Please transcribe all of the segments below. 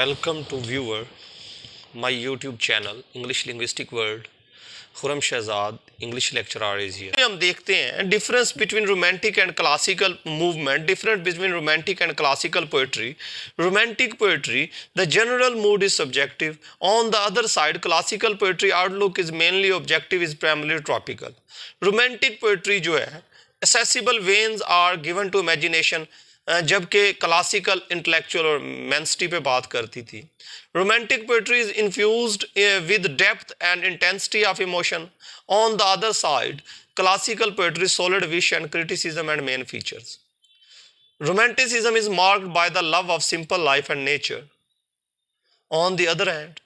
Welcome to viewer my YouTube channel English Linguistic World. Khurram Shahzad English lecturer is here. हम देखते हैं difference between romantic and classical movement, difference between romantic and classical poetry. Romantic poetry, the general mood is subjective. On the other side classical poetry outlook is mainly objective, is primarily tropical. Romantic poetry जो है accessible vents are given to imagination, जबकि classical intellectual और मेंसिटी पे बात करती थी। Romantic poetry is infused with depth and intensity of emotion. On the other side classical poetry solid wish and criticism and main features. Romanticism is marked by the love of simple life and nature. On the other hand,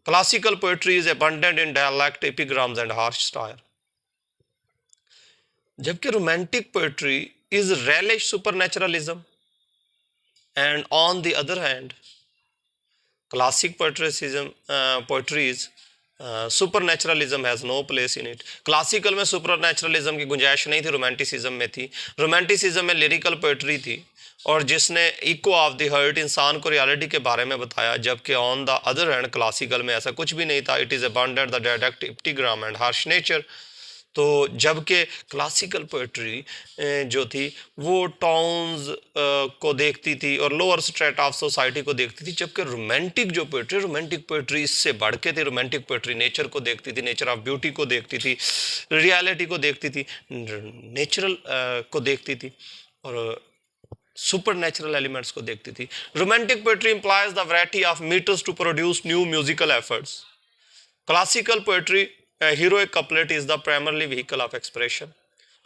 classical poetry is abundant in dialect, epigrams and harsh style. जबकि romantic poetry is relish supernaturalism, and on the other hand, classic poetry is supernaturalism has no place in it. Classical में supernaturalism की गुंजाइश नहीं थी, romanticism में थी। Romanticism में lyrical poetry थी और जिसने इको ऑफ द हर्ट, इंसान को रियलिटी के बारे में बताया, जबकि on the other hand classical में ऐसा कुछ भी नहीं था। It is abundant the direct epigram and harsh nature. तो जबकि क्लासिकल पोएट्री जो थी वो टाउन्स को देखती थी और लोअर स्ट्रेट ऑफ सोसाइटी को देखती थी, जबकि रोमांटिक पोएट्री इससे बढ़ के थी। रोमांटिक पोएट्री नेचर को देखती थी, नेचर ऑफ ब्यूटी को देखती थी, रियलिटी को देखती थी, नेचुरल को देखती थी और सुपर नेचुरल एलिमेंट्स को देखती थी। Romantic poetry implies the variety of meters to produce new musical efforts. Classical poetry heroic couplet is the primarily vehicle of expression.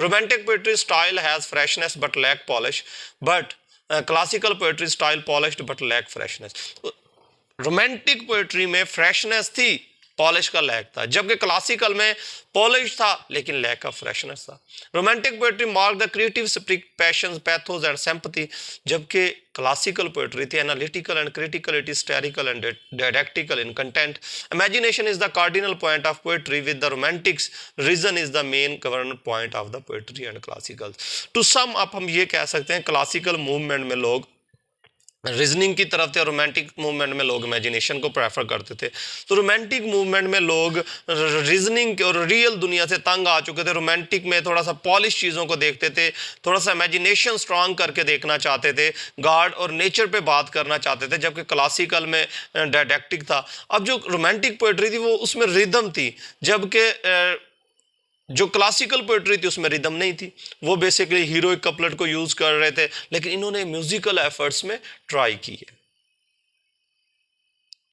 Romantic poetry style has freshness but lack polish, but classical poetry style polished but lack freshness. Romantic poetry में freshness थी, polish का lack था, जबकि classical में polish था लेकिन lack of freshness था। Romantic poetry mark the creative spirit, passions, pathos and sympathy, जबकि क्लासिकल पोएट्री थी analytical and critical, it is historical and didactical in content. Imagination is the cardinal point of poetry, with the romantics reason is the main governing point of the poetry and classical. To sum up हम ये कह सकते हैं classical movement में लोग reasoning की तरफ थे, रोमांटिक मूवमेंट में लोग इमेजिनेशन को प्रेफर करते थे। तो रोमांटिक मूवमेंट में लोग रीजनिंग और रियल दुनिया से तंग आ चुके थे। रोमांटिक में थोड़ा सा पॉलिश चीज़ों को देखते थे, थोड़ा सा इमेजिनेशन स्ट्रांग करके देखना चाहते थे, गॉड और नेचर पे बात करना चाहते थे, जबकि क्लासिकल में डायडैक्टिक था। अब जो रोमांटिक पोएट्री थी वो उसमें रिदम थी, जबकि जो क्लासिकल पोएट्री थी उसमें रिदम नहीं थी। वो बेसिकली हीरोइक कपलेट को यूज़ कर रहे थे, लेकिन इन्होंने म्यूजिकल एफर्ट्स में ट्राई की है।